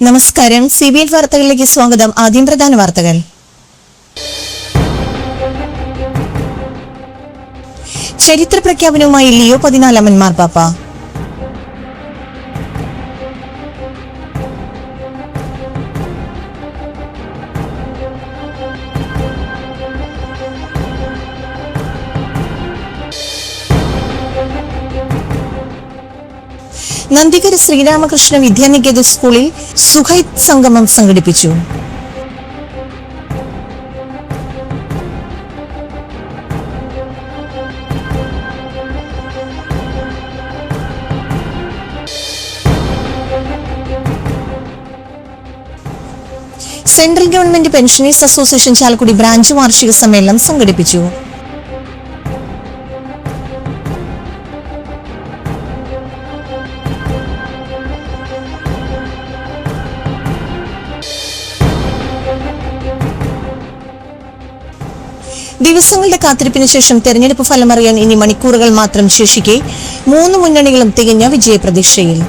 നമസ്കാരം. CBN വാർത്തകളിലേക്ക് സ്വാഗതം. ആദ്യം പ്രധാന വാർത്തകൾ. ചരിത്ര പ്രഖ്യാപനവുമായി ലിയോ 14 മാർപ്പാപ്പ. നന്ദിക്കര ശ്രീരാമകൃഷ്ണ വിദ്യാനികേതൻ സ്കൂളിൽ സുഹൈത് സംഗമം സംഘടിപ്പിച്ചു. Central government pensioners association Chalakudy branch വാർഷിക സമ്മേളനം സംഘടിപ്പിച്ചു. ദിവസങ്ങളുടെ കാത്തിരിപ്പിന് ശേഷം തെരഞ്ഞെടുപ്പ് ഫലമറിയാൻ ഇനി മണിക്കൂറുകൾ മാത്രം ശേഷിക്കെ 3 മുന്നണികളും തികഞ്ഞ വിജയപ്രതീക്ഷയിൽ.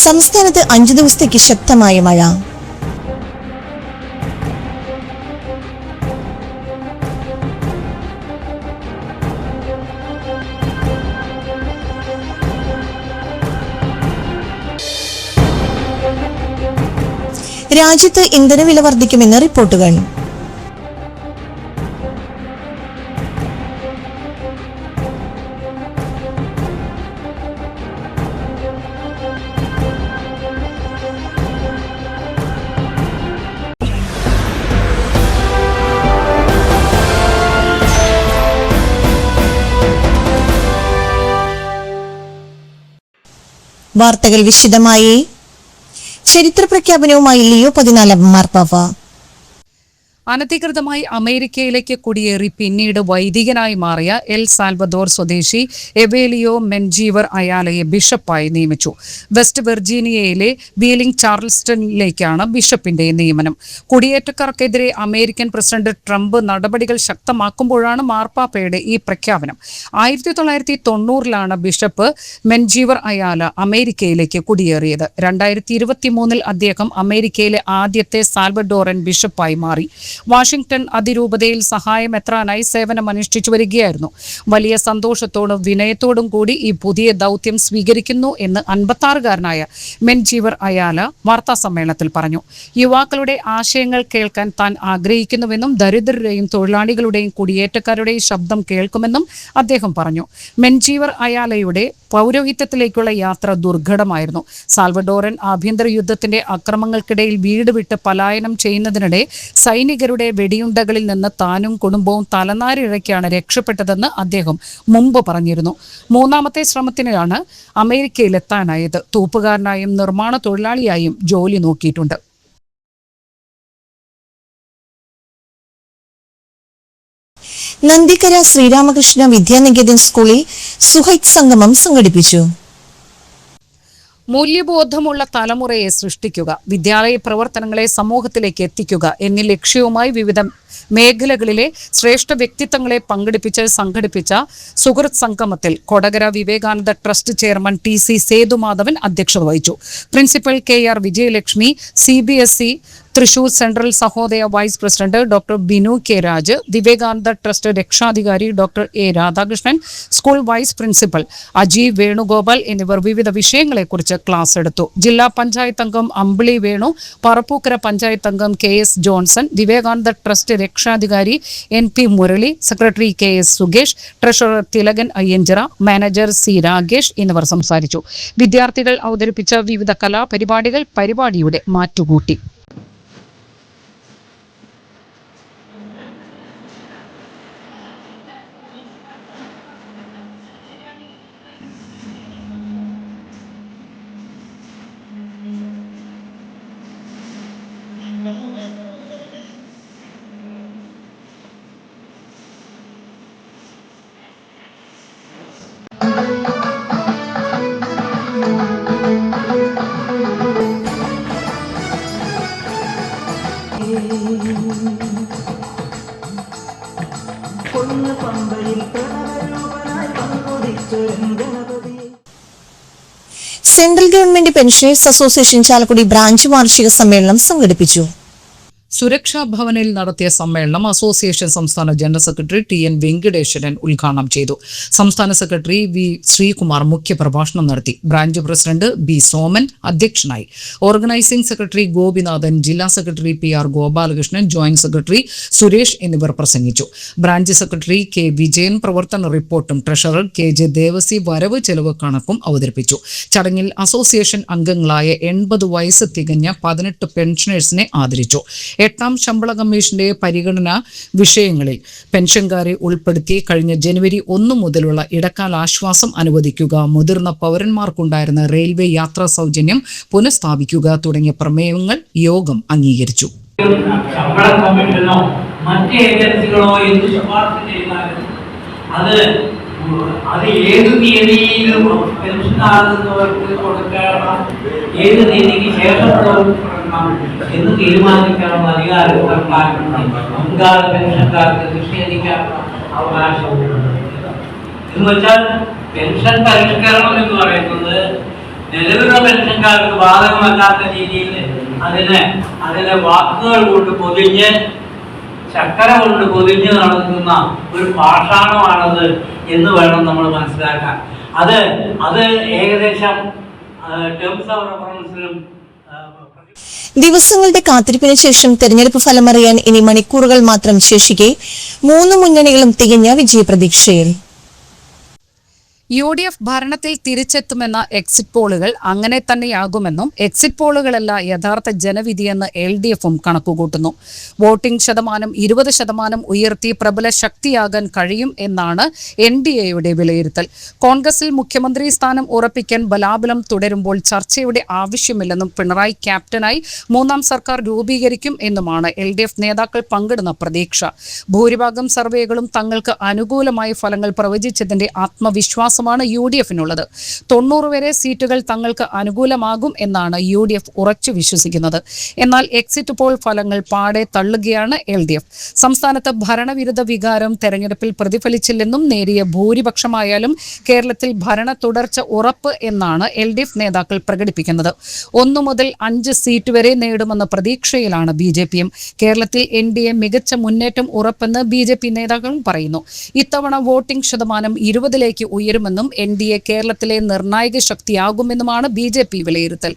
സംസ്ഥാനത്ത് 5 ദിവസത്തേക്ക് ശക്തമായ മഴ. രാജ്യത്ത് ഇന്ധനവില വർദ്ധിക്കുമെന്ന് റിപ്പോർട്ടുകൾ. വാർത്തകൾ വിശദമായി. ചരിത്ര പ്രഖ്യാപനവുമായി ലിയോ 14 മാർപ്പാപ്പ. അനധികൃതമായി അമേരിക്കയിലേക്ക് കുടിയേറി പിന്നീട് വൈദികനായി മാറിയ എൽ സാൽവദോർ സ്വദേശി എവേലിയോ മെൻജീവർ അയാലയെ ബിഷപ്പായി നിയമിച്ചു. വെസ്റ്റ് വെർജീനിയയിലെ വീലിംഗ് ചാർൽസ്റ്റണിലേക്കാണ് ബിഷപ്പിന്റെ നിയമനം. കുടിയേറ്റക്കാർക്കെതിരെ അമേരിക്കൻ പ്രസിഡന്റ് ട്രംപ് നടപടികൾ ശക്തമാക്കുമ്പോഴാണ് മാർപ്പാപ്പയുടെ ഈ പ്രഖ്യാപനം. 1990-ലാണ് ബിഷപ്പ് മെൻജീവർ അയാല അമേരിക്കയിലേക്ക് കുടിയേറിയത്. 2023 അദ്ദേഹം അമേരിക്കയിലെ ആദ്യത്തെ സാൽവഡോറൻ ബിഷപ്പായി മാറി. വാഷിംഗ്ടൺ അതിരൂപതയിൽ സഹായമെത്രാനായി സേവനമനുഷ്ഠിച്ചു വരികയായിരുന്നു. വലിയ സന്തോഷത്തോടും വിനയത്തോടും കൂടി ഈ പുതിയ ദൗത്യം സ്വീകരിക്കുന്നു എന്ന് 56-കാരനായ മെൻജീവർ അയാല വാർത്താസമ്മേളനത്തിൽ പറഞ്ഞു. യുവാക്കളുടെ ആശയങ്ങൾ കേൾക്കാൻ താൻ ആഗ്രഹിക്കുന്നുവെന്നും ദരിദ്രരുടെയും തൊഴിലാളികളുടെയും കുടിയേറ്റക്കാരുടെയും ശബ്ദം കേൾക്കുമെന്നും അദ്ദേഹം പറഞ്ഞു. മെൻജീവർ അയാലയുടെ പൗരോഹിത്യത്തിലേക്കുള്ള യാത്ര ദുർഘടമായിരുന്നു. സാൽവഡോറൻ ആഭ്യന്തര യുദ്ധത്തിന്റെ അക്രമങ്ങൾക്കിടയിൽ വീട് വിട്ട് പലായനം ചെയ്യുന്നതിനിടെ സൈനികരുടെ വെടിയുണ്ടകളിൽ നിന്ന് താനും കുടുംബവും തലനാരിഴയ്ക്കാണ് രക്ഷപ്പെട്ടതെന്ന് അദ്ദേഹം മുമ്പ് പറഞ്ഞിരുന്നു. 3ാമത്തെ ശ്രമത്തിനാണ് അമേരിക്കയിലെത്താനായത്. തൂപ്പുകാരനായും നിർമ്മാണ തൊഴിലാളിയായും ജോലി നോക്കിയിട്ടുണ്ട്. നന്ദിക്കര ശ്രീരാമകൃഷ്ണ വിദ്യാനികേതൻ സ്കൂളിൽ സുഹൈത് സംഗമം സംഘടിപ്പിച്ചു. മൂല്യബോധമുള്ള തലമുറയെ സൃഷ്ടിക്കുക, വിദ്യാലയ പ്രവർത്തനങ്ങളെ സമൂഹത്തിലേക്ക് എത്തിക്കുക എന്നീ ലക്ഷ്യവുമായി വിവിധ മേഖലകളിലെ ശ്രേഷ്ഠ വ്യക്തിത്വങ്ങളെ പങ്കെടുപ്പിച്ച് സംഘടിപ്പിച്ച സുഹൃത്ത് സംഗമത്തിൽ Kodakara Vivekananda trust chairman TC Sethumadhavan അധ്യക്ഷത വഹിച്ചു. Principal KR Vijayalakshmi, CBSE Thrissur central Sahodaya vice president doctor Binu K. Raj, Vivekananda trust രക്ഷാധികാരി doctor A. Radhakrishnan, school vice principal Ajeev Venugopal എന്നിവർ വിവിധ വിഷയങ്ങളെക്കുറിച്ച് ക്ലാസ് എടുത്തു. ജില്ലാ പഞ്ചായത്ത് അംഗം അമ്പിളി വേണു, പറപ്പൂക്കര പഞ്ചായത്ത് അംഗം KS ജോൺസൺ, വിവേകാനന്ദ ട്രസ്റ്റ് രക്ഷാധികാരി NP മുരളി, സെക്രട്ടറി KS സുഗേഷ്, treasurer Thilakan Ayyanchira, manager C. Ragesh എന്നിവർ സംസാരിച്ചു. വിദ്യാർത്ഥികൾ അവതരിപ്പിച്ച വിവിധ കലാപരിപാടികൾ പരിപാടിയുടെ മാറ്റുകൂട്ടി. Central government pensioners association Chalakudy branch വാർഷിക സമ്മേളനം സംഘടിപ്പിച്ചു. സുരക്ഷാ ഭവനിൽ നടത്തിയ സമ്മേളനം അസോസിയേഷൻ സംസ്ഥാന ജനറൽ സെക്രട്ടറി TN വെങ്കിടേശ്വരൻ ഉദ്ഘാടനം ചെയ്തു. സംസ്ഥാന സെക്രട്ടറി V ശ്രീകുമാർ മുഖ്യപ്രഭാഷണം നടത്തി. ബ്രാഞ്ച് പ്രസിഡന്റ് B സോമൻ അധ്യക്ഷനായി. ഓർഗനൈസിംഗ് സെക്രട്ടറി ഗോപിനാഥൻ, ജില്ലാ secretary PR Gopalakrishnan, joint secretary Suresh എന്നിവർ പ്രസംഗിച്ചു. ബ്രാഞ്ച് സെക്രട്ടറി K വിജയൻ പ്രവർത്തന റിപ്പോർട്ടും ട്രഷറർ KJ ദേവസി വരവ് ചെലവ് കണക്കും അവതരിപ്പിച്ചു. ചടങ്ങിൽ അസോസിയേഷൻ അംഗങ്ങളായ 80 വയസ്സ് തികഞ്ഞ 18 പെൻഷനേഴ്സിനെ ആദരിച്ചു. 8ാം ശമ്പള കമ്മീഷന്റെ പരിഗണനാ വിഷയങ്ങളിൽ പെൻഷൻകാരെ ഉൾപ്പെടുത്തി കഴിഞ്ഞ ജനുവരി 1 മുതലുള്ള ഇടക്കാല ആശ്വാസം അനുവദിക്കുക, മുതിർന്ന പൗരന്മാർക്കുണ്ടായിരുന്ന റെയിൽവേ യാത്രാ സൗജന്യം പുനഃസ്ഥാപിക്കുക തുടങ്ങിയ പ്രമേയങ്ങൾ യോഗം അംഗീകരിച്ചു. ശമ്പള കമ്മീഷനോ മറ്റ് ഏജൻസികളോ എന്ത് ശുപാർശ ചെയ്താലും അത് ഏത് തീയതിയിലും പെൻഷനാകുന്നവർക്ക് കൊടുക്കണം, ഏത് തീയതിക്ക് ശേഷമുള്ളവർക്ക് കൊടുക്കണം എന്ന് തീരുമാനിക്കാനുള്ള അധികാരം സർക്കാരിനുണ്ട്. മുൻകാല പെൻഷൻകാർക്ക് നിഷേധിക്കാനുള്ള അവകാശമുണ്ട്. എന്ന് വെച്ചാൽ പെൻഷൻ പരിഷ്കരണം എന്ന് പറയുന്നത് നിലവിലുള്ള പെൻഷൻകാർക്ക് ബാധകമല്ലാത്ത രീതിയിൽ അതിനെ വാക്കുകൾ കൊണ്ട് പൊതിഞ്ഞ് ചക്കര കൊണ്ട് പൊതിഞ്ഞ് നടത്തുന്ന ഒരു പാഷാണമാണത് എന്ന് വേണം നമ്മൾ മനസ്സിലാക്കാൻ. അത് ഏകദേശം ടേംസ് ഓഫ് റെഫറൻസിലും ദിവസങ്ങളുടെ കാത്തിരിപ്പിന് ശേഷം തെരഞ്ഞെടുപ്പ് ഫലമറിയാൻ ഇനി മണിക്കൂറുകൾ മാത്രം ശേഷിക്കെ 3 മുന്നണികളും തികഞ്ഞ വിജയപ്രതീക്ഷയിൽ. UDF ഭരണത്തിൽ തിരിച്ചെത്തുമെന്ന എക്സിറ്റ് പോളുകൾ അങ്ങനെ തന്നെയാകുമെന്നും എക്സിറ്റ് പോളുകളല്ല യഥാർത്ഥ ജനവിധിയെന്ന് LDFും കണക്കുകൂട്ടുന്നു. വോട്ടിംഗ് ശതമാനം 20% ഉയർത്തി പ്രബല ശക്തിയാകാൻ കഴിയും എന്നാണ് NDAയുടെ വിലയിരുത്തൽ. കോൺഗ്രസിൽ മുഖ്യമന്ത്രി സ്ഥാനം ഉറപ്പിക്കാൻ ബലാബലം തുടരുമ്പോൾ ചർച്ചയുടെ ആവശ്യമില്ലെന്നും പിണറായി ക്യാപ്റ്റനായി 3ാം സർക്കാർ രൂപീകരിക്കും എന്നുമാണ് LDF നേതാക്കൾ പങ്കിടുന്ന പ്രതീക്ഷ. ഭൂരിഭാഗം സർവേകളും തങ്ങൾക്ക് അനുകൂലമായ ഫലങ്ങൾ പ്രവചിച്ചതിന്റെ ആത്മവിശ്വാസം UDFിനുള്ളത്. 90 വരെ സീറ്റുകൾ തങ്ങൾക്ക് അനുകൂലമാകും എന്നാണ് UDF ഉറച്ചു വിശ്വസിക്കുന്നത്. എന്നാൽ എക്സിറ്റ് പോൾ ഫലങ്ങൾ പാടെ തള്ളുകയാണ് LDF. സംസ്ഥാനത്ത് ഭരണവിരുദ്ധ വികാരം തെരഞ്ഞെടുപ്പിൽ പ്രതിഫലിച്ചില്ലെന്നും നേരിയ ഭൂരിപക്ഷമായാലും കേരളത്തിൽ ഭരണ തുടർച്ച ഉറപ്പ് എന്നാണ് LDF നേതാക്കൾ പ്രകടിപ്പിക്കുന്നത്. 1 മുതൽ 5 സീറ്റ് വരെ നേടുമെന്ന പ്രതീക്ഷയിലാണ് BJPയും. കേരളത്തിൽ NDA മികച്ച മുന്നേറ്റം ഉറപ്പെന്ന് BJP നേതാക്കളും പറയുന്നു. ഇത്തവണ വോട്ടിംഗ് ശതമാനം 20ലേക്ക് ഉയരുമെന്നും NDA കേരളത്തിലെ നിർണായക ശക്തിയാകുമെന്നുമാണ് BJP വിലയിരുത്തൽ.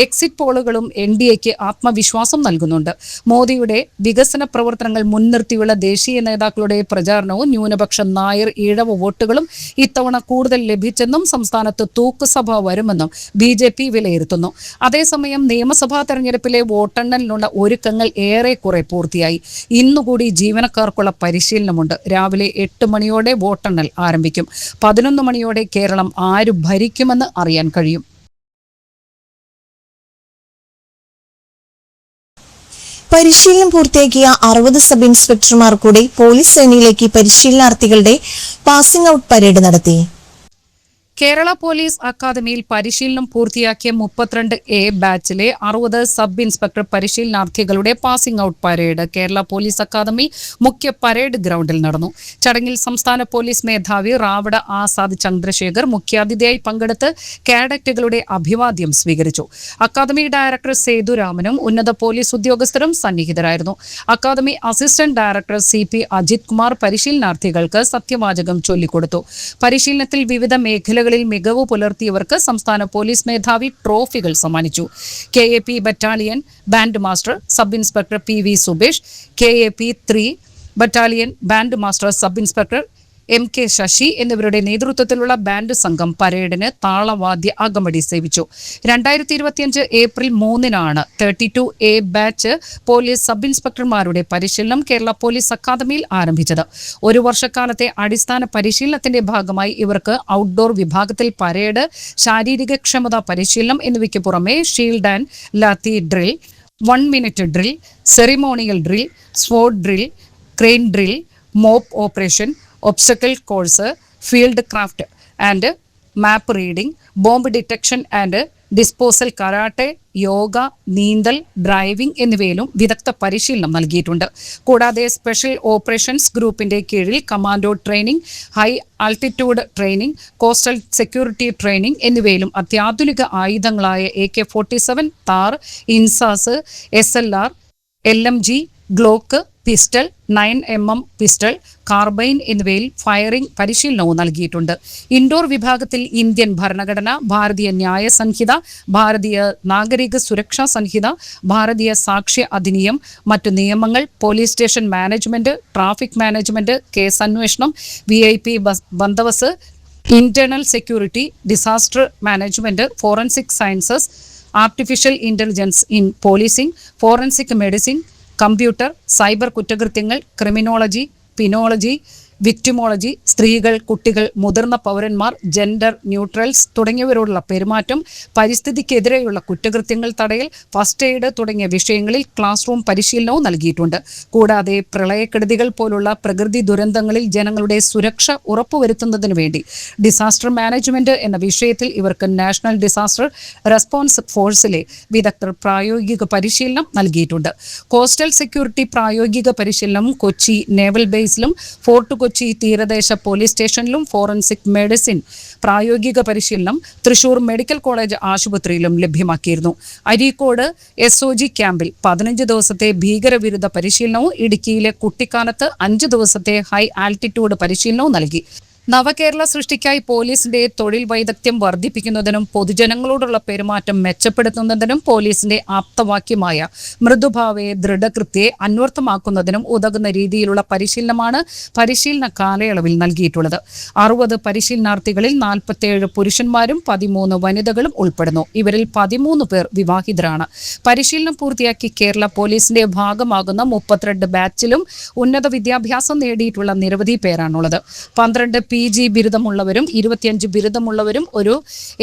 എക്സിറ്റ് പോളുകളും NDAക്ക് ആത്മവിശ്വാസം നൽകുന്നുണ്ട്. മോദിയുടെ വികസന പ്രവർത്തനങ്ങൾ മുൻനിർത്തിയുള്ള ദേശീയ നേതാക്കളുടെ പ്രചാരണവും ന്യൂനപക്ഷ നായർ ഈഴവ വോട്ടുകളും ഇത്തവണ കൂടുതൽ ലഭിച്ചെന്നും സംസ്ഥാനത്ത് തൂക്കുസഭ വരുമെന്നും BJP വിലയിരുത്തുന്നു. അതേസമയം നിയമസഭാ തെരഞ്ഞെടുപ്പിലെ വോട്ടെണ്ണലിനുള്ള ഒരുക്കങ്ങൾ ഏറെക്കുറെ പൂർത്തിയായി. ഇന്നുകൂടി ജീവനക്കാർക്കുള്ള പരിശീലനമുണ്ട്. രാവിലെ 8 മണിയോടെ വോട്ടെണ്ണൽ ആരംഭിക്കും. 11 മണിയോടെ കേരളം ആര് ഭരിക്കുമെന്ന് അറിയാൻ കഴിയും. പരിശീലനം പൂർത്തിയാക്കിയ 60 സബ് ഇൻസ്പെക്ടർമാർ കൂടി പോലീസ് സേനയിലേക്ക് പരിശീലനാർത്ഥികളുടെ പാസിംഗ് ഔട്ട് പരേഡ് നടത്തി. കേരള പോലീസ് അക്കാദമിയിൽ പരിശീലനം പൂർത്തിയാക്കിയ 32A ബാച്ചിലെ 60 സബ് ഇൻസ്പെക്ടർ പരിശീലനാർത്ഥികളുടെ passing out parade Kerala police academy മുഖ്യ പരേഡ് ഗ്രൗണ്ടിൽ നടന്നു. ചടങ്ങിൽ സംസ്ഥാന പോലീസ് മേധാവി റാവഡ ആസാദ് ചന്ദ്രശേഖർ മുഖ്യാതിഥിയായി പങ്കെടുത്ത് കാഡറ്റുകളുടെ അഭിവാദ്യം സ്വീകരിച്ചു. അക്കാദമി ഡയറക്ടർ സേതുരാമനും ഉന്നത പോലീസ് ഉദ്യോഗസ്ഥരും സന്നിഹിതരായിരുന്നു. Academy assistant director CP Ajith Kumar പരിശീലനാർത്ഥികൾക്ക് സത്യവാചകം ചൊല്ലിക്കൊടുത്തു. പരിശീലനത്തിൽ വിവിധ മേഖലകളിൽ മികവ് പുലർത്തിയവർക്ക് സംസ്ഥാന പോലീസ് മേധാവി ട്രോഫികൾ സമ്മാനിച്ചു. KAP battalion band master sub inspector PV Subesh, KAP 3 battalion band master sub inspector MK Sasi എന്നിവരുടെ നേതൃത്വത്തിലുള്ള ബാൻഡ് സംഘം പരേഡിന് താളവാദ്യ അകമ്പടി സേവിച്ചു. 2025 ഏപ്രിൽ 3-നാണ് 32A ബാച്ച് പോലീസ് സബ് ഇൻസ്പെക്ടർമാരുടെ പരിശീലനം കേരള പോലീസ് അക്കാദമിയിൽ ആരംഭിച്ചത്. 1 വർഷക്കാലത്തെ അടിസ്ഥാന പരിശീലനത്തിന്റെ ഭാഗമായി ഇവർക്ക് ഔട്ട്ഡോർ വിഭാഗത്തിൽ പരേഡ്, ശാരീരിക ക്ഷമതാ പരിശീലനം എന്നിവയ്ക്ക് പുറമെ shield and lathi drill, 1 minute drill, ceremonial drill, sword drill, crane drill, mop operation, obstacle course, field craft and map reading, bomb detection and disposal, karate, yoga, നീന്തൽ, ഡ്രൈവിംഗ് എന്നിവയിലും വിദഗ്ധ പരിശീലനം നൽകിയിട്ടുണ്ട്. കൂടാതെ സ്പെഷ്യൽ ഓപ്പറേഷൻസ് ഗ്രൂപ്പിന്റെ കീഴിൽ commando training, high altitude training, coastal security training എന്നിവയിലും അത്യാധുനിക ആയുധങ്ങളായ AK-47, താർ, INSAS, SLR, LMG, Glock pistol, 9mm pistol, carbine എന്നിവയിൽ ഫയറിംഗ് പരിശീലനവും നൽകിയിട്ടുണ്ട്. ഇൻഡോർ വിഭാഗത്തിൽ ഇന്ത്യൻ ഭരണഘടന, ഭാരതീയ ന്യായ സംഹിത, ഭാരതീയ നാഗരിക സുരക്ഷാ സംഹിത, ഭാരതീയ സാക്ഷ്യ അധിനിയം, മറ്റു നിയമങ്ങൾ, police station management, traffic management, case അന്വേഷണം, VIP bandobast, internal security, disaster management, forensic sciences, artificial intelligence in policing, forensic medicine, computer, cyber കുറ്റകൃത്യങ്ങൾ, ക്രിമിനോളജി, പിനോളജി, വിക്ടിമോളജി, സ്ത്രീകൾ, കുട്ടികൾ, മുതിർന്ന പൗരന്മാർ, ജെൻഡർ ന്യൂട്രൽസ് തുടങ്ങിയവരോടുള്ള പെരുമാറ്റം, പരിസ്ഥിതിക്കെതിരെയുള്ള കുറ്റകൃത്യങ്ങൾ തടയൽ, ഫസ്റ്റ് എയ്ഡ് തുടങ്ങിയ വിഷയങ്ങളിൽ ക്ലാസ് റൂം പരിശീലനവും നൽകിയിട്ടുണ്ട്. കൂടാതെ പ്രളയക്കെടുതികൾ പോലുള്ള പ്രകൃതി ദുരന്തങ്ങളിൽ ജനങ്ങളുടെ സുരക്ഷ ഉറപ്പുവരുത്തുന്നതിനു വേണ്ടി ഡിസാസ്റ്റർ മാനേജ്മെന്റ് എന്ന വിഷയത്തിൽ ഇവർക്ക് നാഷണൽ ഡിസാസ്റ്റർ റെസ്പോൺസ് ഫോഴ്സിലെ വിദഗ്ധർ പ്രായോഗിക പരിശീലനം നൽകിയിട്ടുണ്ട്. കോസ്റ്റൽ സെക്യൂരിറ്റി പ്രായോഗിക പരിശീലനം കൊച്ചി നേവൽ ബേസിലും ഫോർട്ട് കൊച്ചി തീരദേശ പോലീസ് സ്റ്റേഷനിലും, ഫോറൻസിക് മെഡിസിൻ പ്രായോഗിക പരിശീലനം തൃശൂർ മെഡിക്കൽ കോളേജ് ആശുപത്രിയിലും ലഭ്യമാക്കിയിരുന്നു. അരീക്കോട് SOG ക്യാമ്പിൽ 15 ദിവസത്തെ ഭീകരവിരുദ്ധ പരിശീലനവും ഇടുക്കിയിലെ കുട്ടിക്കാനത്ത് 5 ദിവസത്തെ ഹൈ ആൾട്ടിറ്റ്യൂഡ് പരിശീലനവും നൽകി. നവകേരള സൃഷ്ടിക്കായി പോലീസിന്റെ തൊഴിൽ വൈദഗ്ധ്യം വർദ്ധിപ്പിക്കുന്നതിനും പൊതുജനങ്ങളോടുള്ള പെരുമാറ്റം മെച്ചപ്പെടുത്തുന്നതിനും പോലീസിന്റെ ആപ്തവാക്യമായ മൃദുഭാവയെ ദൃഢകൃത്യയെ അന്വർത്ഥമാക്കുന്നതിനും ഉതകുന്ന രീതിയിലുള്ള പരിശീലനമാണ് പരിശീലന കാലയളവിൽ നൽകിയിട്ടുള്ളത്. 60 പരിശീലനാർത്ഥികളിൽ 47 പുരുഷന്മാരും 13 വനിതകളും ഉൾപ്പെടുന്നു. ഇവരിൽ 13 പേർ വിവാഹിതരാണ്. പരിശീലനം പൂർത്തിയാക്കി കേരള പോലീസിന്റെ ഭാഗമാകുന്ന 32 ബാച്ചിലും ഉന്നത വിദ്യാഭ്യാസം നേടിയിട്ടുള്ള നിരവധി പേരാണുള്ളത്. 12 PG ബിരുദമുള്ളവരും 25 ബിരുദമുള്ളവരും, ഒരു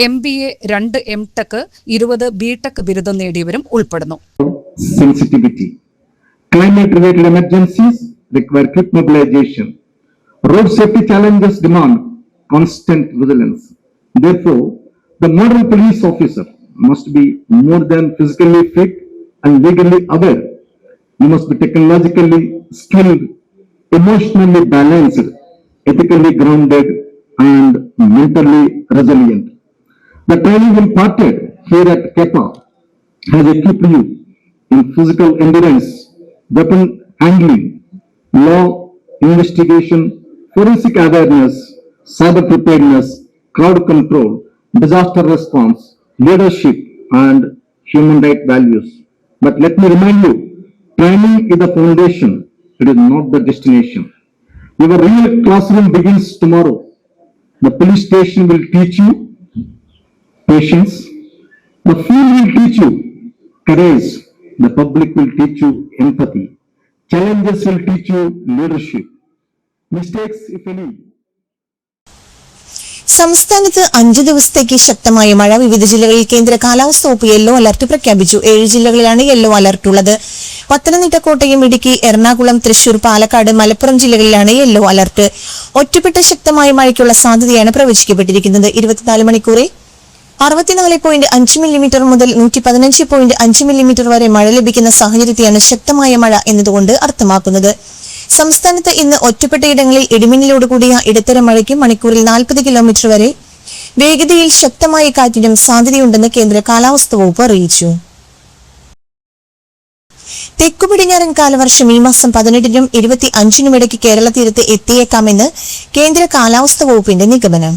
MBA, 2 MTech, 20 BTech ബിരുദം നേടിയവരും ഉൾപ്പെടുന്നു. Sensitivity. Climate-related emergencies require quick mobilization. Road safety challenges demand constant vigilance. Therefore, the model police officer must be more than physically fit and legally aware. He must be technologically skilled, emotionally balanced, ethically grounded, and mentally resilient. The training imparted here at KEPA has equipped you in physical endurance, weapon handling, law investigation, forensic awareness, cyber preparedness, crowd control, disaster response, leadership, and human rights values. But let me remind you, training is the foundation, it is not the destination. Your real classroom begins tomorrow. The police station will teach you patience. The field will teach you courage. The public will teach you empathy. Challenges will teach you leadership. Mistakes, if any. സംസ്ഥാനത്ത് 5 ദിവസത്തേക്ക് ശക്തമായ മഴ. വിവിധ ജില്ലകളിൽ കേന്ദ്ര കാലാവസ്ഥാ വകുപ്പ് yellow alert പ്രഖ്യാപിച്ചു. 7 ജില്ലകളിലാണ് യെല്ലോ അലർട്ട് ഉള്ളത്. പത്തനംതിട്ട, കോട്ടയം, ഇടുക്കി, എറണാകുളം, തൃശൂർ, പാലക്കാട്, മലപ്പുറം ജില്ലകളിലാണ് യെല്ലോ അലർട്ട്. ഒറ്റപ്പെട്ട ശക്തമായ മഴയ്ക്കുള്ള സാധ്യതയാണ് പ്രവചിക്കപ്പെട്ടിരിക്കുന്നത്. 24 മണിക്കൂറിൽ 64.5 മില്ലിമീറ്റർ മുതൽ 115.5 മില്ലിമീറ്റർ വരെ മഴ ലഭിക്കുന്ന സാഹചര്യത്തെയാണ് ശക്തമായ മഴ എന്നതുകൊണ്ട് അർത്ഥമാക്കുന്നത്. സംസ്ഥാനത്ത് ഇന്ന് ഒറ്റപ്പെട്ടയിടങ്ങളിൽ ഇടിമിന്നലോടുകൂടിയ ഇടത്തരം മഴയ്ക്ക് മണിക്കൂറിൽ 40 കിലോമീറ്റർ വരെ വേഗതയിൽ ശക്തമായ കാറ്റിനും സാധ്യതയുണ്ടെന്ന് കേന്ദ്ര കാലാവസ്ഥാ വകുപ്പ് അറിയിച്ചു. തെക്കു പടിഞ്ഞാറൻ കാലവർഷം ഈ മാസം 18-നും 25-നും ഇടയ്ക്ക് കേരള തീരത്ത് എത്തിയേക്കാമെന്ന് കേന്ദ്ര കാലാവസ്ഥാ വകുപ്പിന്റെ നിഗമനം.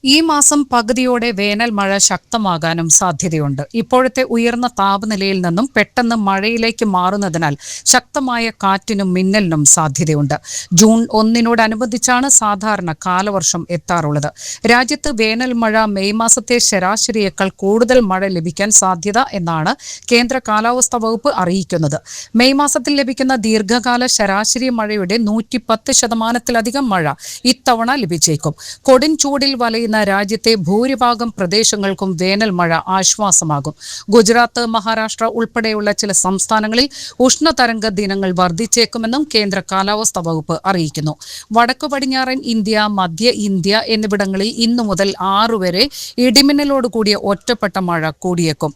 ഈ മാസം പകുതിയോടെ വേനൽ മഴ ശക്തമാകാനും സാധ്യതയുണ്ട്. ഇപ്പോഴത്തെ ഉയർന്ന താപനിലയിൽ നിന്നും പെട്ടെന്ന് മഴയിലേക്ക് മാറുന്നതിനാൽ ശക്തമായ കാറ്റിനും മിന്നലിനും സാധ്യതയുണ്ട്. ജൂൺ 1-നോടനുബന്ധിച്ചാണ് സാധാരണ കാലവർഷം എത്താറുള്ളത്. രാജ്യത്ത് വേനൽ മഴ മെയ് മാസത്തെ ശരാശരിയേക്കാൾ കൂടുതൽ മഴ ലഭിക്കാൻ സാധ്യത എന്നാണ് കേന്ദ്ര കാലാവസ്ഥാ വകുപ്പ് അറിയിക്കുന്നത്. മെയ് മാസത്തിൽ ലഭിക്കുന്ന ദീർഘകാല ശരാശരി മഴയുടെ 110% മഴ ഇത്തവണ ലഭിച്ചേക്കും. കൊടും ചൂടിൽ വലയുന്ന പെയ്യുന്ന രാജ്യത്തെ ഭൂരിഭാഗം പ്രദേശങ്ങൾക്കും വേനൽ മഴ ആശ്വാസമാകും. ഗുജറാത്ത്, മഹാരാഷ്ട്ര ഉൾപ്പെടെയുള്ള ചില സംസ്ഥാനങ്ങളിൽ ഉഷ്ണതരംഗ ദിനങ്ങൾ വർദ്ധിച്ചേക്കുമെന്നും കേന്ദ്ര കാലാവസ്ഥാ വകുപ്പ് അറിയിക്കുന്നു. വടക്കു പടിഞ്ഞാറൻ ഇന്ത്യ, മധ്യ ഇന്ത്യ എന്നിവിടങ്ങളിൽ ഇന്നു മുതൽ 6 വരെ ഇടിമിന്നലോടുകൂടിയ ഒറ്റപ്പെട്ട മഴ കൂടിയേക്കും.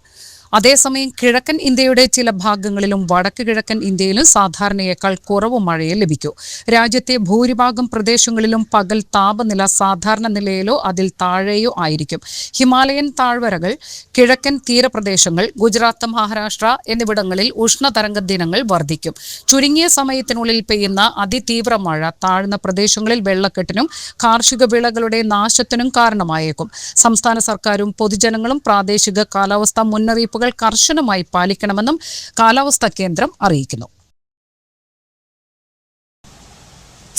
അതേസമയം കിഴക്കൻ ഇന്ത്യയുടെ ചില ഭാഗങ്ങളിലും വടക്ക് കിഴക്കൻ ഇന്ത്യയിലും സാധാരണയേക്കാൾ കുറവ് മഴയെ ലഭിക്കൂ. രാജ്യത്തെ ഭൂരിഭാഗം പ്രദേശങ്ങളിലും പകൽ താപനില സാധാരണ നിലയിലോ അതിൽ താഴെയോ ആയിരിക്കും. ഹിമാലയൻ താഴ്വരകൾ, കിഴക്കൻ തീരപ്രദേശങ്ങൾ, ഗുജറാത്ത്, മഹാരാഷ്ട്ര എന്നിവിടങ്ങളിൽ ഉഷ്ണതരംഗ ദിനങ്ങൾ വർദ്ധിക്കും. ചുരുങ്ങിയ സമയത്തിനുള്ളിൽ പെയ്യുന്ന അതിതീവ്ര മഴ താഴ്ന്ന പ്രദേശങ്ങളിൽ വെള്ളക്കെട്ടിനും കാർഷിക വിളകളുടെ നാശത്തിനും കാരണമായേക്കും. സംസ്ഥാന സർക്കാരും പൊതുജനങ്ങളും പ്രാദേശിക കാലാവസ്ഥാ മുന്നറിയിപ്പ് കർശനമായി പാലിക്കണമെന്നും കാലാവസ്ഥാ കേന്ദ്രം അറിയിക്കുന്നു.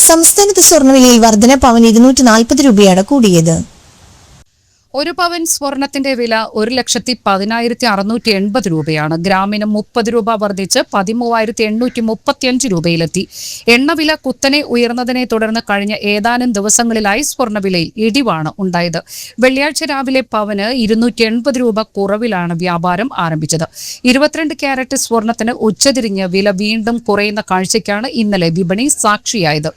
സംസ്ഥാനത്ത് സ്വർണ്ണവിലയിൽ വർധന പവന് 240 രൂപയാണ് കൂടിയത്. ഒരു പവൻ സ്വർണത്തിന്റെ വില 1,10,680 രൂപയാണ്. ഗ്രാമിന് 30 രൂപ വർദ്ധിച്ച് 13,835 രൂപയിലെത്തി. എണ്ണവില കുത്തനെ ഉയർന്നതിനെ തുടർന്ന് കഴിഞ്ഞ ഏതാനും ദിവസങ്ങളിലായി സ്വർണ്ണവിലയിൽ ഇടിവാണ് ഉണ്ടായത്. വെള്ളിയാഴ്ച രാവിലെ പവന് 280 രൂപ കുറവിലാണ് വ്യാപാരം ആരംഭിച്ചത്. 22 ക്യാരറ്റ് സ്വർണത്തിന് ഉച്ചതിരിഞ്ഞ് വില വീണ്ടും കുറയുന്ന കാഴ്ചയ്ക്കാണ് ഇന്നലെ വിപണി സാക്ഷിയായത്.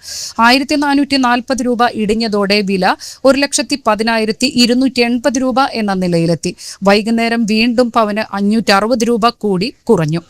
1,440 രൂപ ഇടിഞ്ഞതോടെ വില 1,10,280 രൂപ എന്ന നിലയിലെത്തി. വൈകുന്നേരം വീണ്ടും പവന് 560 രൂപ കൂടി കുറഞ്ഞു.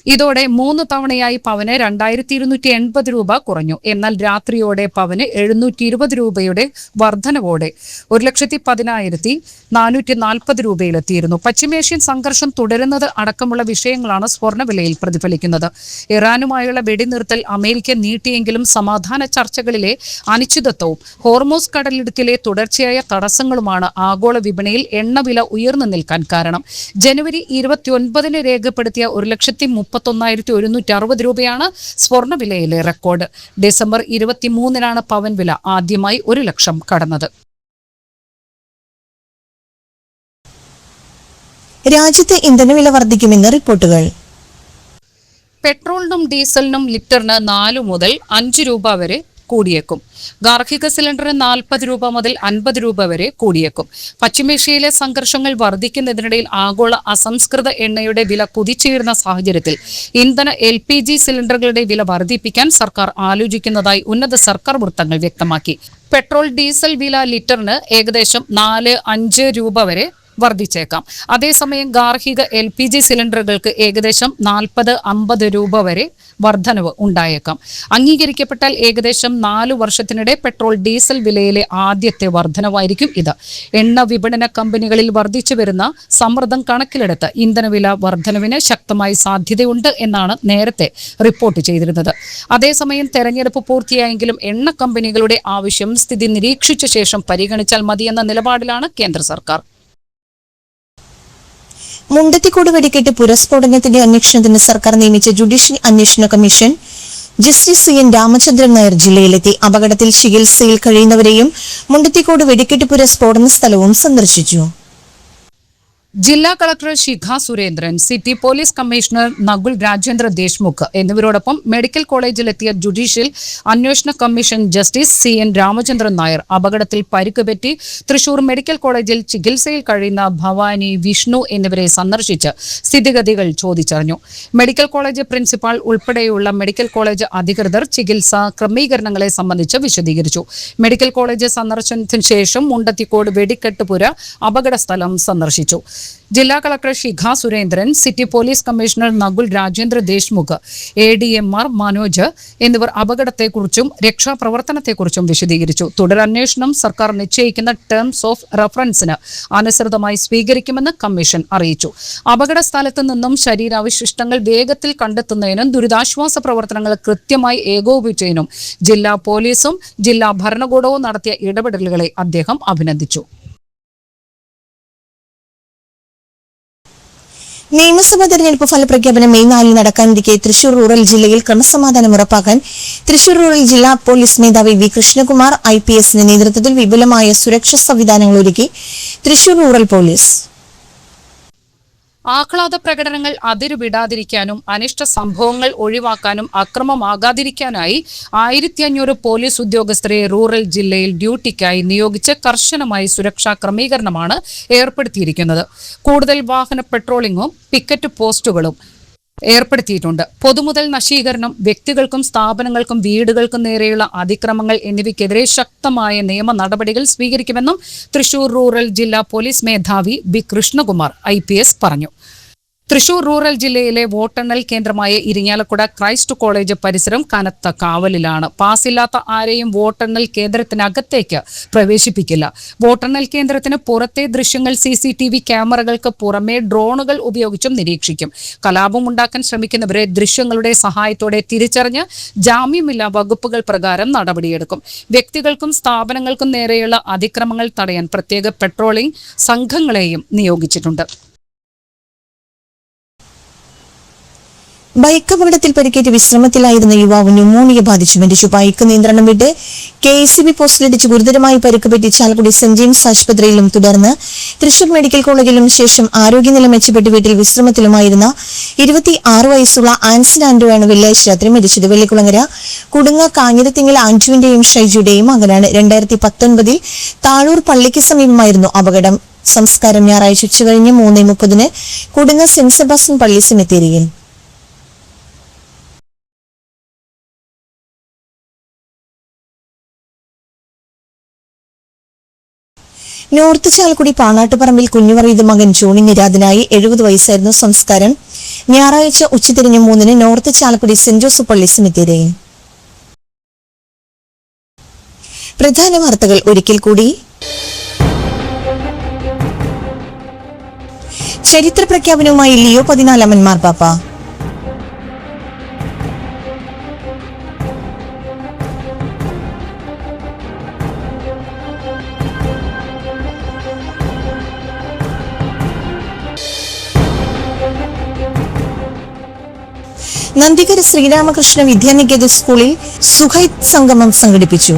ഇതോടെ 3 തവണയായി പവന് 2,280 രൂപ കുറഞ്ഞു. എന്നാൽ രാത്രിയോടെ പവന് 720 രൂപയുടെ വർധനവോടെ 1,10,440 രൂപയിലെത്തിയിരുന്നു. പശ്ചിമേഷ്യൻ സംഘർഷം തുടരുന്നത് അടക്കമുള്ള വിഷയങ്ങളാണ് സ്വർണ്ണവിലയിൽ പ്രതിഫലിക്കുന്നത്. ഇറാനുമായുള്ള വെടിനിർത്തൽ അമേരിക്ക നീട്ടിയെങ്കിലും സമാധാന ചർച്ചകളിലെ അനിശ്ചിതത്വവും ഹോർമോസ് കടലിടുക്കിലെ തുടർച്ചയായ തടസ്സങ്ങളുമാണ് ആഗോള വിപണിയിൽ എണ്ണവില ഉയർന്നു നിൽക്കാൻ കാരണം. ജനുവരി 29 രേഖപ്പെടുത്തിയ 1,31,160 രൂപയാണ് സ്വർണ്ണവിലയിലെ റെക്കോർഡ്. ഡിസംബർ 23 പവൻ വില ആദ്യമായി 1 ലക്ഷം കടന്നത്. രാജ്യത്ത് ഇന്ധനവില വർദ്ധിക്കുമെന്ന് റിപ്പോർട്ടുകൾ. പെട്രോളിനും ഡീസലിനും ലിറ്ററിന് 4 മുതൽ 5 രൂപ വരെ കൂടിയേക്കും. ഗാർഹിക സിലിണ്ടറിന് 40 രൂപ മുതൽ 50 രൂപ വരെ കൂടിയേക്കും. പശ്ചിമേഷ്യയിലെ സംഘർഷങ്ങൾ വർദ്ധിക്കുന്നതിനിടയിൽ ആഗോള അസംസ്കൃത എണ്ണയുടെ വില കുതിച്ചുയർന്ന സാഹചര്യത്തിൽ ഇന്ധന LPG സിലിണ്ടറുകളുടെ വില വർദ്ധിപ്പിക്കാൻ സർക്കാർ ആലോചിക്കുന്നതായി ഉന്നത സർക്കാർ വൃത്തങ്ങൾ വ്യക്തമാക്കി. പെട്രോൾ, ഡീസൽ വില ലിറ്ററിന് ഏകദേശം 4-5 രൂപ വരെ വർദ്ധിച്ചേക്കാം. അതേസമയം ഗാർഹിക LPG സിലിണ്ടറുകൾക്ക് ഏകദേശം 40-50 രൂപ വരെ വർധനവ് ഉണ്ടായേക്കാം. അംഗീകരിക്കപ്പെട്ടാൽ ഏകദേശം 4 വർഷത്തിനിടെ പെട്രോൾ, ഡീസൽ വിലയിലെ ആദ്യത്തെ വർധനവായിരിക്കും ഇത്. എണ്ണ വിപണന കമ്പനികളിൽ വർദ്ധിച്ചു വരുന്ന സമ്മർദ്ദം കണക്കിലെടുത്ത് ഇന്ധനവില വർധനവിന് ശക്തമായി സാധ്യതയുണ്ട് എന്നാണ് നേരത്തെ റിപ്പോർട്ട് ചെയ്തിരുന്നത്. അതേസമയം തെരഞ്ഞെടുപ്പ് പൂർത്തിയായെങ്കിലും എണ്ണ കമ്പനികളുടെ ആവശ്യം സ്ഥിതി നിരീക്ഷിച്ച ശേഷം പരിഗണിച്ചാൽ മതിയെന്ന നിലപാടിലാണ് കേന്ദ്ര സർക്കാർ. മുണ്ടത്തിക്കോട് വെടിക്കെട്ട് പുരസ്ഫോടനത്തിന്റെ അന്വേഷണത്തിന് സർക്കാർ നിയമിച്ച ജുഡീഷ്യൽ അന്വേഷണ commission justice CN Ramachandran Nair ജില്ലയിലെത്തി. അപകടത്തിൽ ചികിത്സയിൽ കഴിയുന്നവരെയും മുണ്ടത്തിക്കോട് വെടിക്കെട്ട് പുരസ്ഫോടന സ്ഥലവും സന്ദർശിച്ചു. ജില്ലാ collector Shikha Surendran, city police commissioner Nakul Rajendra Deshmukh എന്നിവരോടൊപ്പം മെഡിക്കൽ കോളേജിലെത്തിയ ജുഡീഷ്യൽ അന്വേഷണ commission justice CN Ramachandran Nair അപകടത്തിൽ പരിക്കുപറ്റി തൃശൂർ മെഡിക്കൽ കോളേജിൽ ചികിത്സയിൽ കഴിയുന്ന ഭവാനി, വിഷ്ണു എന്നിവരെ സന്ദർശിച്ച് സ്ഥിതിഗതികൾ ചോദിച്ചറിഞ്ഞു. മെഡിക്കൽ കോളേജ് പ്രിൻസിപ്പാൾ ഉൾപ്പെടെയുള്ള മെഡിക്കൽ കോളേജ് അധികൃതർ ചികിത്സാ ക്രമീകരണങ്ങളെ സംബന്ധിച്ച് വിശദീകരിച്ചു. മെഡിക്കൽ കോളേജ് സന്ദർശനത്തിന് ശേഷം മുണ്ടത്തിക്കോട് വെടിക്കെട്ടുപുര അപകട സ്ഥലം സന്ദർശിച്ചു. ജില്ലാ collector Shikha Surendran, city police commissioner Nakul Rajendra Deshmukh, ADMR Manoj എന്നിവർ അപകടത്തെക്കുറിച്ചും രക്ഷാപ്രവർത്തനത്തെക്കുറിച്ചും വിശദീകരിച്ചു. തുടരന്വേഷണം സർക്കാർ നിശ്ചയിക്കുന്ന ടേംസ് ഓഫ് റഫറൻസിന് അനുസൃതമായി സ്വീകരിക്കുമെന്ന് കമ്മീഷൻ അറിയിച്ചു. അപകട സ്ഥലത്ത് നിന്നും ശരീരാവശിഷ്ടങ്ങൾ വേഗത്തിൽ കണ്ടെത്തുന്നതിനും ദുരിതാശ്വാസ പ്രവർത്തനങ്ങൾ കൃത്യമായി ഏകോപിപ്പിച്ചതിനും ജില്ലാ പോലീസും ജില്ലാ ഭരണകൂടവും നടത്തിയ ഇടപെടലുകളെ അദ്ദേഹം അഭിനന്ദിച്ചു. നിയമസഭാ തെരഞ്ഞെടുപ്പ് ഫലപ്രഖ്യാപനം മെയ് 4 നടക്കാനിരിക്കെ തൃശൂർ റൂറൽ ജില്ലയിൽ ക്രമസമാധാനം ഉറപ്പാക്കാൻ തൃശൂർ റൂറൽ ജില്ലാ പോലീസ് മേധാവി V. കൃഷ്ണകുമാർ IPSന്റെ നേതൃത്വത്തിൽ വിപുലമായ സുരക്ഷാ സംവിധാനങ്ങൾ ഒരുക്കി തൃശൂർ റൂറൽ പോലീസ്. ആഹ്ലാദ പ്രകടനങ്ങൾ അതിരുവിടാതിരിക്കാനും അനിഷ്ട സംഭവങ്ങൾ ഒഴിവാക്കാനും അക്രമമാകാതിരിക്കാനായി 1500 പോലീസ് ഉദ്യോഗസ്ഥരെ റൂറൽ ജില്ലയിൽ ഡ്യൂട്ടിക്കായി നിയോഗിച്ച് കർശനമായി സുരക്ഷാ ക്രമീകരണമാണ് ഏർപ്പെടുത്തിയിരിക്കുന്നത്. കൂടുതൽ വാഹന പെട്രോളിംഗും പിക്കറ്റ് പോസ്റ്റുകളും ഏർപ്പെടുത്തിയിട്ടുണ്ട്. പൊതുമുതൽ നശീകരണം, വ്യക്തികൾക്കും സ്ഥാപനങ്ങൾക്കും വീടുകൾക്കും നേരെയുള്ള അതിക്രമങ്ങൾ എന്നിവയ്ക്കെതിരെ ശക്തമായ നിയമ നടപടികൾ സ്വീകരിക്കുമെന്നും തൃശൂർ റൂറൽ ജില്ലാ പോലീസ് മേധാവി ബി കൃഷ്ണകുമാർ IPS പറഞ്ഞു. തൃശൂർ റൂറൽ ജില്ലയിലെ വോട്ടെണ്ണൽ കേന്ദ്രമായ ഇരിങ്ങാലക്കുട ക്രൈസ്റ്റ് കോളേജ് പരിസരം കനത്ത കാവലിലാണ്. പാസില്ലാത്ത ആരെയും വോട്ടെണ്ണൽ കേന്ദ്രത്തിനകത്തേക്ക് പ്രവേശിപ്പിക്കില്ല. വോട്ടെണ്ണൽ കേന്ദ്രത്തിന് പുറത്തെ ദൃശ്യങ്ങൾ CCTV ക്യാമറകൾക്ക് പുറമെ ഡ്രോണുകൾ ഉപയോഗിച്ചും നിരീക്ഷിക്കും. കലാപമുണ്ടാക്കാൻ ശ്രമിക്കുന്നവരെ ദൃശ്യങ്ങളുടെ സഹായത്തോടെ തിരിച്ചറിഞ്ഞ് ജാമ്യമില്ലാ വകുപ്പുകൾ പ്രകാരം നടപടിയെടുക്കും. വ്യക്തികൾക്കും സ്ഥാപനങ്ങൾക്കും നേരെയുള്ള അതിക്രമങ്ങൾ തടയാൻ പ്രത്യേക പെട്രോളിംഗ് സംഘങ്ങളെയും നിയോഗിച്ചിട്ടുണ്ട്. ബൈക്ക് അപകടത്തിൽ പരിക്കേറ്റ് വിശ്രമത്തിലായിരുന്ന യുവാവ് ന്യൂമോണിയ ബാധിച്ചു മരിച്ചു. ബൈക്ക് നിയന്ത്രണം വിട്ട് KSCB പോസ്റ്റിലിടിച്ച് ഗുരുതരമായി പരിക്ക് പറ്റി ചാലക്കുടി സെന്റ് ജെയിംസ് ആശുപത്രിയിലും തുടർന്ന് തൃശൂർ മെഡിക്കൽ കോളേജിലും ശേഷം ആരോഗ്യനില മെച്ചപ്പെട്ട് വീട്ടിൽ വിശ്രമത്തിലുമായിരുന്ന 26 വയസ്സുള്ള ആൻസൺ ആന്റോയാണ് വെള്ളിയാഴ്ച രാത്രി മരിച്ചത്. വെള്ളിക്കുളങ്ങര കുടുങ്ങ കാഞ്ഞിരത്തിങ്ങൽ ആൻജുവിന്റെയും ഷൈജുടെയും മകനാണ്. 2019 താഴൂർ പള്ളിക്ക് സമീപമായിരുന്നു അപകടം. സംസ്കാരം ഞായറാഴ്ച ഉച്ചകഴിഞ്ഞ് 3:30 കുടുങ്ങ സെന്റ് സെബാസ്റ്റ്യൻ പള്ളി സെമിത്തേരിയിൽ. നോർത്ത് ചാലക്കുടി പാണാട്ടുപറമ്പിൽ കുഞ്ഞുവറീത് മകൻ ജോണി നിര്യാതനായി. 70 വയസ്സായിരുന്നു. സംസ്കാരം ഞായറാഴ്ച ഉച്ചതിരിഞ്ഞ് 3 നോർത്ത് ചാലക്കുടി സെന്റ് ജോസഫ് പള്ളി സെമിത്തേരിയിൽ. പ്രധാന വാർത്തകൾ ഒരിക്കൽ കൂടി. ചരിത്ര പ്രഖ്യാപനവുമായി ലിയോ 14 മാർപ്പാപ്പ. നന്ദിക്കര ശ്രീരാമകൃഷ്ണ വിദ്യാനികേതൻ സ്കൂളിൽ സുഹൈത് സംഗമം സംഘടിപ്പിച്ചു.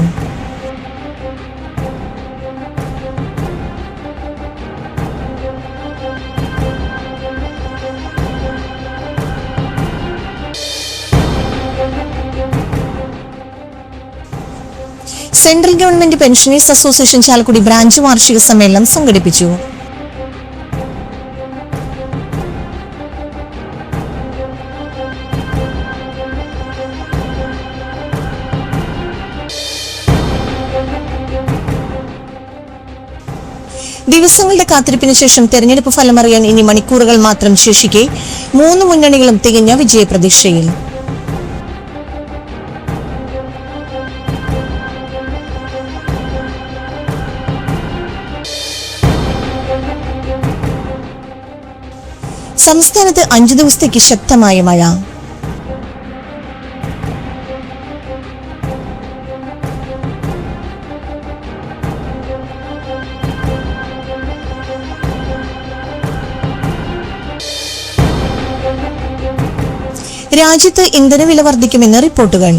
Central government pensioners association Chalakudy branch വാർഷിക സമ്മേളനം സംഘടിപ്പിച്ചു. ദിവസങ്ങളുടെ കാത്തിരിപ്പിന് ശേഷം തെരഞ്ഞെടുപ്പ് ഫലമറിയാൻ ഇനി മണിക്കൂറുകൾ മാത്രം ശേഷിക്കെ 3 മുന്നണികളും തികഞ്ഞ വിജയപ്രതീക്ഷയിൽ. സംസ്ഥാനത്ത് 5 ദിവസത്തേക്ക് ശക്തമായ മഴ. രാജ്യത്ത് ഇന്ധനവില വർദ്ധിക്കുമെന്ന് റിപ്പോർട്ടുകൾ.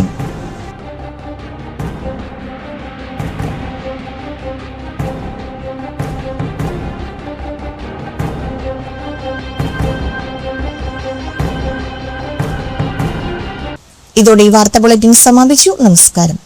ഇതോടെ ഈ വാർത്താ ബുള്ളറ്റിൻ സമാപിച്ചു. നമസ്കാരം.